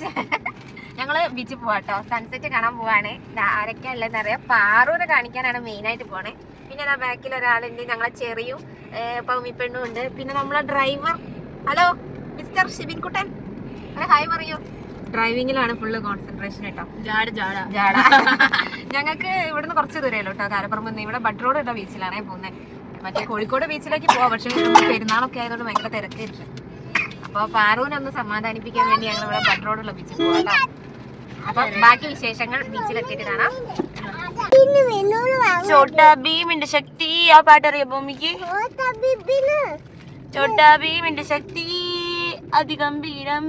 Beach. ഞങ്ങള് ബീച്ചിൽ പോവാട്ടോ, സൺസെറ്റ് കാണാൻ പോവാണ്. ആരൊക്കെയാ ഉള്ളതെന്ന് അറിയാം. പാറൂനെ കാണിക്കാനാണ് മെയിനായിട്ട് പോണേ. പിന്നെ ആ ബാക്കിൽ ഒരാളുണ്ട്, ഞങ്ങളെ ചെറിയും പൗമിപ്പെണ്ണും ഉണ്ട്. പിന്നെ നമ്മളെ ഡ്രൈവർ, ഹലോ മിസ്റ്റർ ഷിബിൻ കുട്ടൻ, ഹായ് പറയൂ. ഡ്രൈവിങ്ങിലാണ് ഫുള്ള് കോൺസെൻട്രേഷൻ കേട്ടോ. ജാട. ഞങ്ങൾക്ക് ഇവിടുന്ന് കുറച്ച് ദൂരമല്ലോ കേട്ടോ, കാരപ്പുറമ്പ്. ഇവിടെ ബഡ് റോഡ് കേട്ടോ ബീച്ചിലാണേ പോകുന്നത്. മറ്റേ കോഴിക്കോട് ബീച്ചിലേക്ക് പോവാം, പക്ഷെ പെരുന്നാളൊക്കെ ആയതുകൊണ്ട് ഭയങ്കര തിരക്കായിരിക്കും. അപ്പോൾ പാറൂനെ ഒന്ന് സമാധാനിപ്പിക്കാൻ വേണ്ടി ഞങ്ങൾ ഇവിടെ ബഡ് റോഡുള്ള ബീച്ചിൽ പോകാം കേട്ടോ. അപ്പൊ ബാക്കി വിശേഷങ്ങൾ ബീച്ചിലെത്തിയിട്ട് കാണാം. ചോട്ടാ ഭീമിന്റെ ശക്തി, ആ പാട്ടറിയോ ഭൂമിക്ക്? ചോട്ടാ ഭീമിന്റെ ശക്തി അതിഗംഭീരം.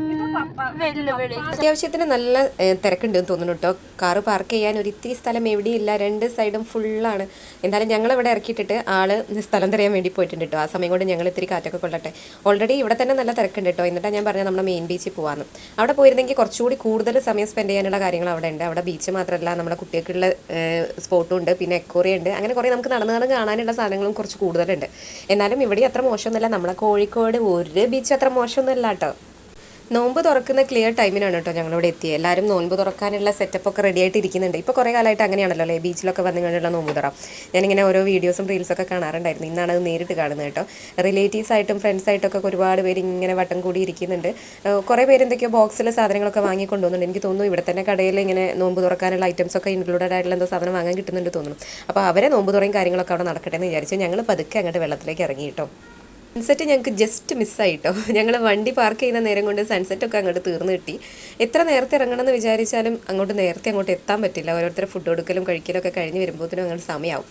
അത്യാവശ്യത്തിന് നല്ല തിരക്കുണ്ടെന്ന് തോന്നുന്നു കേട്ടോ. കാറ് പാർക്ക് ചെയ്യാൻ ഒരു ഇത്തിരി സ്ഥലം എവിടെയില്ല, രണ്ട് സൈഡും ഫുള്ളാണ്. എന്തായാലും ഞങ്ങൾ ഇവിടെ ഇറക്കിയിട്ടിട്ട് ആള് സ്ഥലം തിരയാൻ വേണ്ടി പോയിട്ടുണ്ട് കേട്ടോ. ആ സമയം കൊണ്ട് ഞങ്ങൾ ഇത്തിരി കാറ്റൊക്കെ കൊള്ളട്ടെ. ഓൾറെഡി ഇവിടെ തന്നെ നല്ല തിരക്കുണ്ട് കേട്ടോ. എന്നിട്ടാണ് ഞാൻ പറഞ്ഞത് നമ്മുടെ മെയിൻ ബീച്ചിൽ പോകാമെന്ന്. അവിടെ പോയിരുന്നെങ്കിൽ കുറച്ചുകൂടി കൂടുതൽ സമയം സ്പെൻഡ് ചെയ്യാനുള്ള കാര്യങ്ങൾ അവിടെ ഉണ്ട്. അവിടെ ബീച്ച് മാത്രമല്ല, നമ്മുടെ കുട്ടികൾക്കുള്ള സ്പോട്ടും ഉണ്ട്, പിന്നെ എക്കോറിയ ഉണ്ട്. അങ്ങനെ കുറേ നമുക്ക് നടന്ന് കാണാനുള്ള സാധനങ്ങളും കുറച്ച് കൂടുതലുണ്ട്. എന്നാലും ഇവിടെ അത്ര മോശമൊന്നുമല്ല. നമ്മളെ കോഴിക്കോട് ഒരു ബീച്ച് അത്ര മോശമൊന്നുമല്ല കേട്ടോ. നോമ്പ് തുറക്കുന്ന ക്ലിയർ ടൈമിനാണ് കേട്ടോ ഞങ്ങളിവിടെ എത്തിയത്. എല്ലാവരും നോമ്പ് തുറക്കാനുള്ള സെറ്റപ്പൊക്കെ റെഡി ആയിട്ട് ഇരിക്കുന്നുണ്ട്. ഇപ്പോൾ കുറേ കാലമായിട്ട് അങ്ങനെയാണല്ലോ അല്ലേ, ബീച്ചിലൊക്കെ വന്നു കഴിഞ്ഞുള്ള നോമ്പ് തുറ. ഞാനിങ്ങനെ ഓരോ വീഡിയോസും റീൽസൊക്കെ കാണാറുണ്ടായിരുന്നു. ഇന്നാണ് അത് നേരിട്ട് കാണുന്നത് കേട്ടോ. റിലേറ്റീവ്സായിട്ടും ഫ്രണ്ട്സായിട്ടൊക്കെ ഒരുപാട് പേര് ഇങ്ങനെ വട്ടം കൂടി ഇരിക്കുന്നുണ്ട്. കുറേ പേര് എന്തൊക്കെയോ ബോക്സിലെ സാധനങ്ങളൊക്കെ വാങ്ങിക്കൊണ്ടുപോകുന്നുണ്ട്. എനിക്ക് തോന്നുന്നു ഇവിടെ തന്നെ കടയിൽ ഇങ്ങനെ നോമ്പ് തുറക്കാനുള്ള ഐറ്റംസൊക്കെ ഇൻക്ലൂഡഡ് ആയിട്ടുള്ള എന്തോ സാധനം വാങ്ങാൻ കിട്ടുന്നുണ്ട് തോന്നുന്നു. അപ്പോൾ അവരെ നോമ്പ് തുറയും കാര്യങ്ങളൊക്കെ അവിടെ നടക്കട്ടെ എന്ന് വിചാരിച്ചു ഞങ്ങൾ പതുക്കെ അങ്ങോട്ട് വെള്ളത്തിലേക്ക് ഇറങ്ങി കേട്ടോ. സൺസെറ്റ് ഞങ്ങൾക്ക് ജസ്റ്റ് മിസ്സായിട്ടോ. ഞങ്ങൾ വണ്ടി പാർക്ക് ചെയ്യുന്ന നേരം കൊണ്ട് സൺസെറ്റൊക്കെ അങ്ങോട്ട് തീർന്നു കിട്ടി. എത്ര നേരത്തെ ഇറങ്ങണമെന്ന് വിചാരിച്ചാലും നേരത്തെ അങ്ങോട്ട് എത്താൻ പറ്റില്ല. ഓരോരുത്തർ ഫുഡ് കൊടുക്കലും കഴിക്കലും ഒക്കെ കഴിഞ്ഞ് വരുമ്പോഴത്തേനും അങ്ങോട്ട് സമയമാവും.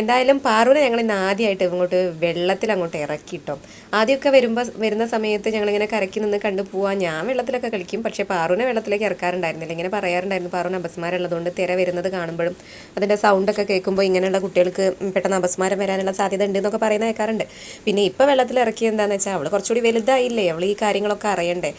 എന്തായാലും പാറൂനെ ഞങ്ങൾ ഇന്ന് ആദ്യമായിട്ട് ഇങ്ങോട്ട് വെള്ളത്തിൽ അങ്ങോട്ട് ഇറക്കിട്ടോ. ആദ്യമൊക്കെ വരുന്ന സമയത്ത് ഞങ്ങളിങ്ങനെ കരയ്ക്ക് നിന്ന് കണ്ടു പോവാം. ഞാൻ വെള്ളത്തിലൊക്കെ കളിക്കും, പക്ഷേ പാറൂനെ വെള്ളത്തിലേക്ക് ഇറക്കാറുണ്ടായിരുന്നില്ല. ഇങ്ങനെ പറയാറുണ്ടായിരുന്നു, പാറൂന് അപസ്മാരമുള്ളതുകൊണ്ട് തിര വരുന്നത് കാണുമ്പോഴും അതിൻ്റെ സൗണ്ടൊക്കെ കേൾക്കുമ്പോൾ ഇങ്ങനെയുള്ള കുട്ടികൾക്ക് പെട്ടെന്ന് അപസ്മാരം വരാനുള്ള സാധ്യത ഉണ്ട് എന്നൊക്കെ പറയുന്ന കേൾക്കാറുണ്ട്. പിന്നെ ഇപ്പോൾ വെള്ളത്തിൽ ഇറക്കി എന്താണെന്ന് വെച്ചാൽ അവൾ കുറച്ചുകൂടി വലുതായില്ലേ, അവൾ ഈ കാര്യങ്ങളൊക്കെ അറിയണ്ടേ.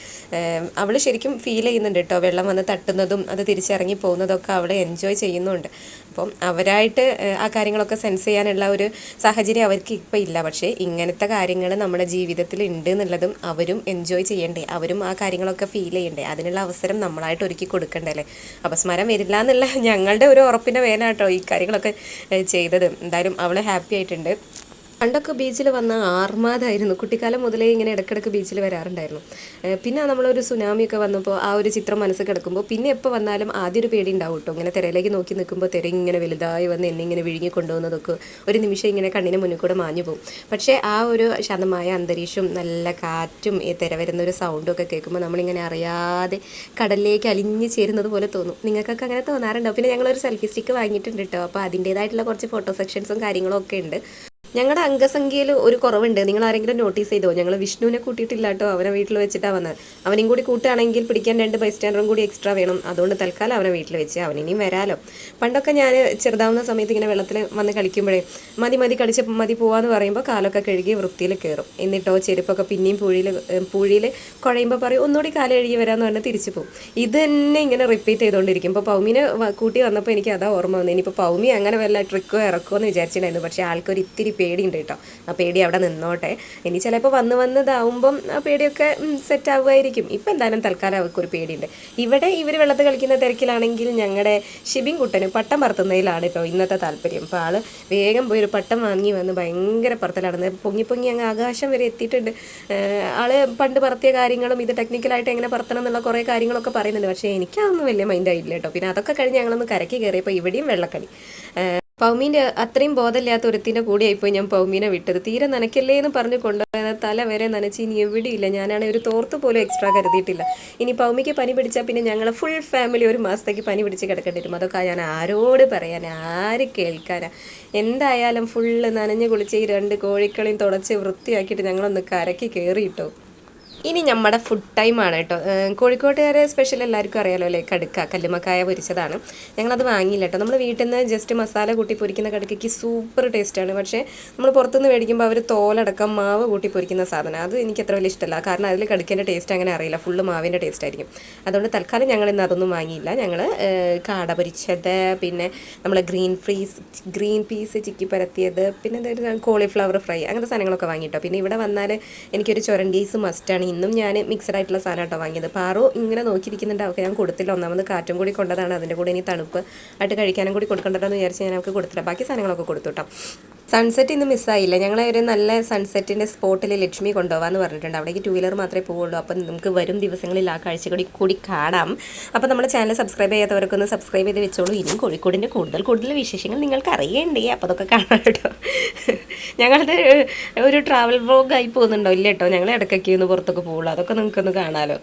അവൾ ശരിക്കും ഫീൽ ചെയ്യുന്നുണ്ട് കേട്ടോ. വെള്ളം വന്ന് തട്ടുന്നതും അത് തിരിച്ചിറങ്ങി പോകുന്നതൊക്കെ അവൾ എൻജോയ് ചെയ്യുന്നുണ്ട്. അപ്പം അവരായിട്ട് ആ കാര്യങ്ങളൊക്കെ സെൻസ് ചെയ്യാനുള്ള ഒരു സാഹചര്യം അവർക്ക് ഇപ്പം ഇല്ല. പക്ഷേ ഇങ്ങനത്തെ കാര്യങ്ങൾ നമ്മുടെ ജീവിതത്തിൽ ഉണ്ട് എന്നുള്ളതും അവരും എൻജോയ് ചെയ്യണ്ടേ, അവരും ആ കാര്യങ്ങളൊക്കെ ഫീൽ ചെയ്യണ്ടേ. അതിനുള്ള അവസരം നമ്മളായിട്ട് ഒരുക്കി കൊടുക്കണ്ടേ അല്ലേ. അപസ്മാരം വരില്ല എന്നുള്ള ഞങ്ങളുടെ ഒരു ഉറപ്പിൻ്റെ മേലാട്ടോ ഈ കാര്യങ്ങളൊക്കെ ചെയ്തത്. എന്തായാലും അവൾ ഹാപ്പി ആയിട്ടുണ്ട്. പണ്ടൊക്കെ ബീച്ചിൽ വന്ന ആർമാദായിരുന്നു. കുട്ടിക്കാലം മുതലേ ഇങ്ങനെ ഇടയ്ക്കിടയ്ക്ക് ബീച്ചിൽ വരാറുണ്ടായിരുന്നു. പിന്നെ നമ്മളൊരു സുനാമിയൊക്കെ വന്നപ്പോൾ ആ ഒരു ചിത്രം മനസ്സിൽ കിടക്കുമ്പോൾ പിന്നെ എപ്പോൾ വന്നാലും ആദ്യം ഒരു പേടി ഉണ്ടാവും കേട്ടോ. ഇങ്ങനെ തിരയിലേക്ക് നോക്കി നിൽക്കുമ്പോൾ തിര ഇങ്ങനെ വലുതായി വന്ന് എന്നെ ഇങ്ങനെ വിഴുങ്ങി കൊണ്ടുപോകുന്നതൊക്കെ ഒരു നിമിഷം ഇങ്ങനെ കണ്ണിന് മുന്നിൽ കൂടെ മാഞ്ഞു പോകും. പക്ഷേ ആ ഒരു ശാന്തമായ അന്തരീക്ഷവും നല്ല കാറ്റും ഈ തിര വരുന്ന ഒരു സൗണ്ടും ഒക്കെ കേൾക്കുമ്പോൾ നമ്മളിങ്ങനെ അറിയാതെ കടലിലേക്ക് അലിഞ്ഞ് ചേരുന്നത് പോലെ തോന്നും. നിങ്ങൾക്കൊക്കെ അങ്ങനെ തോന്നാറുണ്ടോ? പിന്നെ ഞങ്ങളൊരു സെൽഫി സ്റ്റിക്ക് വാങ്ങിയിട്ടുണ്ട് കേട്ടോ. അപ്പോൾ അതിൻ്റേതായിട്ടുള്ള കുറച്ച് ഫോട്ടോ സെക്ഷൻസും കാര്യങ്ങളും ഒക്കെ ഉണ്ട്. ഞങ്ങളുടെ അംഗസംഖ്യയിൽ ഒരു കുറവുണ്ട്. നിങ്ങൾ ആരെങ്കിലും നോട്ടീസ് ചെയ്തോ? ഞങ്ങൾ വിഷ്ണുവിനെ കൂട്ടിയിട്ടില്ല കേട്ടോ. അവനെ വീട്ടിൽ വെച്ചിട്ടാണ് വന്നത്. അവനെയും കൂടി കൂട്ടുകയാണെങ്കിൽ പിടിക്കാൻ 2 ബൈസ്റ്റാൻഡറും കൂടി എക്സ്ട്രാ വേണം. അതുകൊണ്ട് തൽക്കാലം അവനെ വീട്ടിൽ വെച്ച് അവനിനിയും വരാലോ. പണ്ടൊക്കെ ഞാൻ ചെറുതാവുന്ന സമയത്ത് ഇങ്ങനെ വെള്ളത്തിൽ വന്ന് കളിക്കുമ്പോഴേ മതി കളിച്ച് മതി പോവാന്ന് പറയുമ്പോൾ കാലൊക്കെ കഴുകി വൃത്തിയിൽ കയറും. എന്നിട്ടോ ചെരുപ്പൊക്കെ പിന്നെയും പൂഴിയിൽ കുഴയുമ്പോൾ പറയും ഒന്നുകൂടി കാല് കഴുകി വരാമെന്ന് പറഞ്ഞാൽ തിരിച്ചു പോകും. ഇത് തന്നെ ഇങ്ങനെ റിപ്പീറ്റ് ചെയ്തുകൊണ്ടിരിക്കും. ഇപ്പോൾ പൗമിനെ കൂട്ടി വന്നപ്പോൾ എനിക്ക് അതാ ഓർമ്മ വന്നത്. ഇനിയിപ്പോൾ പൗമി അങ്ങനെ വല്ല ട്രിക്കോ ഇറക്കുമോ എന്ന് വിചാരിച്ചിട്ടുണ്ടായിരുന്നു. പക്ഷേ ആൾക്കൊരു ഇത്തിരി പേടിയുണ്ട് കേട്ടോ. ആ പേടി അവിടെ നിന്നോട്ടെ. ഇനി ചിലപ്പോൾ വന്നതാവുമ്പം ആ പേടിയൊക്കെ സെറ്റ് ആവുമായിരിക്കും. ഇപ്പം എന്തായാലും തൽക്കാലം അവർക്കൊരു പേടിയുണ്ട്. ഇവിടെ ഇവർ വെള്ളത്തിൽ കളിക്കുന്ന തിരക്കിലാണെങ്കിൽ ഞങ്ങളുടെ ഷിബിൻ കുട്ടന് പട്ടം പറത്തുന്നതിലാണ് കേട്ടോ ഇന്നത്തെ താല്പര്യം. അപ്പോൾ ആൾ വേഗം പോയി ഒരു പട്ടം വാങ്ങി വന്ന് ഭയങ്കര പറത്തലാണ്. പൊങ്ങി അങ്ങ് ആകാശം വരെ എത്തിയിട്ടുണ്ട്. ആൾ പണ്ട് പറത്തിയ കാര്യങ്ങളും ഇത് ടെക്നിക്കലായിട്ട് എങ്ങനെ പറത്തണം എന്നുള്ള കുറേ കാര്യങ്ങളൊക്കെ പറയുന്നുണ്ട്. പക്ഷേ എനിക്കതൊന്നും വലിയ മൈൻഡായില്ല കേട്ടോ. പിന്നെ അതൊക്കെ കഴിഞ്ഞ് ഞങ്ങളൊന്ന് കരയ്ക്ക് കയറിയപ്പോൾ ഇവിടെയും വെള്ളക്കളി. പൗമീൻ്റെ അത്രയും ബോധമില്ലാത്ത ഒരുത്തിൻ്റെ കൂടെയായിപ്പോയി ഞാൻ പൗമീനെ വിട്ടത്. തീരെ നനയ്ക്കല്ലേ എന്ന് പറഞ്ഞ് കൊണ്ടുപോയത് തല വരെ നനച്ച് ഇനി എവിടെയില്ല. ഞാനാണെങ്കിൽ ഒരു തോർത്ത് പോലും എക്സ്ട്രാ കരുതിയിട്ടില്ല. ഇനി പൗമിക്ക് പനി പിടിച്ചാൽ പിന്നെ ഞങ്ങൾ ഫുൾ ഫാമിലി ഒരു മാസത്തേക്ക് പനി പിടിച്ച് കിടക്കേണ്ടി വരും. അതൊക്കെ ഞാൻ ആരോട് പറയാൻ, ആര് കേൾക്കാനാ. എന്തായാലും ഫുള്ള് നനഞ്ഞ് കുളിച്ച് ഈ 2 കോഴിക്കളെയും തുടച്ച് വൃത്തിയാക്കിയിട്ട് ഞങ്ങളൊന്ന് കരയ്ക്ക് കയറിയിട്ടോ. ഇനി നമ്മുടെ ഫുഡ് ടൈമാണ് കേട്ടോ. കോഴിക്കോട്ടുകാരെ സ്പെഷ്യൽ എല്ലാവർക്കും അറിയാലോ അല്ലേ, കടുക്ക കല്ലുമ്മക്കായ പൊരിച്ചതാണ്. ഞങ്ങളത് വാങ്ങിയില്ല കേട്ടോ. നമ്മൾ വീട്ടിൽ നിന്ന് ജസ്റ്റ് മസാല കൂട്ടി പൊരിക്കുന്ന കടുക്കയ്ക്ക് സൂപ്പർ ടേസ്റ്റാണ്. പക്ഷേ നമ്മൾ പുറത്തുനിന്ന് മേടിക്കുമ്പോൾ അവർ തോലടക്കം മാവ് കൂട്ടി പൊരിക്കുന്ന സാധനം അത് എനിക്ക് അത്ര വലിയ ഇഷ്ടമല്ല. കാരണം അതിൽ കടുക്കേൻ്റെ ടേസ്റ്റ് അങ്ങനെ അറിയില്ല, ഫുള്ള് മാവിൻ്റെ ടേസ്റ്റ് ആയിരിക്കും. അതുകൊണ്ട് തൽക്കാലം ഞങ്ങൾ ഇന്ന് അതൊന്നും വാങ്ങിയില്ല. ഞങ്ങൾ കാട പൊരിച്ചത്, പിന്നെ നമ്മൾ ഗ്രീൻ പീസ് ചിക്കി പരത്തിയത്, പിന്നെ എന്തായാലും കോളിഫ്ലവർ ഫ്രൈ അങ്ങനത്തെ സാധനങ്ങളൊക്കെ വാങ്ങിയിട്ടോ. പിന്നെ ഇവിടെ വന്നാൽ എനിക്കൊരു ചൊരണ്ടീസ് മസ്റ്റാണ്. ഇന്നും ഞാൻ മിക്സഡ് ആയിട്ടുള്ള സാധനം കേട്ടോ വാങ്ങിയത്. പാറു ഇങ്ങനെ നോക്കിയിരിക്കുന്നുണ്ട്. അവൾക്ക് ഞാൻ കൊടുത്തില്ല. ഒന്നാമത് കാറ്റും കൂടി കൊണ്ടതാണ്. അതിൻ്റെ കൂടെ ഇനി തണുപ്പ് ആയിട്ട് കഴിക്കാനും കൂടി കൊടുക്കണ്ടല്ലോ എന്ന് വിചാരിച്ച് ഞാൻ അവൾക്ക് കൊടുത്തില്ല. ബാക്കി സാധനങ്ങളൊക്കെ കൊടുത്തു കേട്ടോ. സൺസെറ്റ് ഇന്ന് മിസ്സായില്ല. ഞങ്ങളെ ഒരു നല്ല സൺസെറ്റിൻ്റെ സ്പോട്ടിൽ ലക്ഷ്മി കൊണ്ടുപോകാമെന്ന് പറഞ്ഞിട്ടുണ്ട്. അവിടേക്ക് 2 വീലർ മാത്രമേ പോവുള്ളൂ. അപ്പം നമുക്ക് വരും ദിവസങ്ങളിൽ ആ കാഴ്ച കൂടി കാണാം. അപ്പോൾ നമ്മുടെ ചാനൽ സബ്സ്ക്രൈബ് ചെയ്യാത്തവർക്കൊന്ന് സബ്സ്ക്രൈബ് ചെയ്ത് വെച്ചോളൂ. ഇനിയും കോഴിക്കോടിൻ്റെ കൂടുതൽ വിശേഷങ്ങൾ നിങ്ങൾക്ക് അറിയേണ്ടേ. അപ്പോൾ അതൊക്കെ കാണാം കേട്ടോ. ഞങ്ങളത് ഒരു ട്രാവൽ വ്ലോഗായി പോകുന്നുണ്ടോ ഇല്ല കേട്ടോ. ഞങ്ങൾ ഇടയ്ക്കൊക്കെ ഒന്ന് പുറത്തൊക്കെ പോകുള്ളൂ. അതൊക്കെ നിങ്ങൾക്കൊന്ന് കാണാമല്ലോ.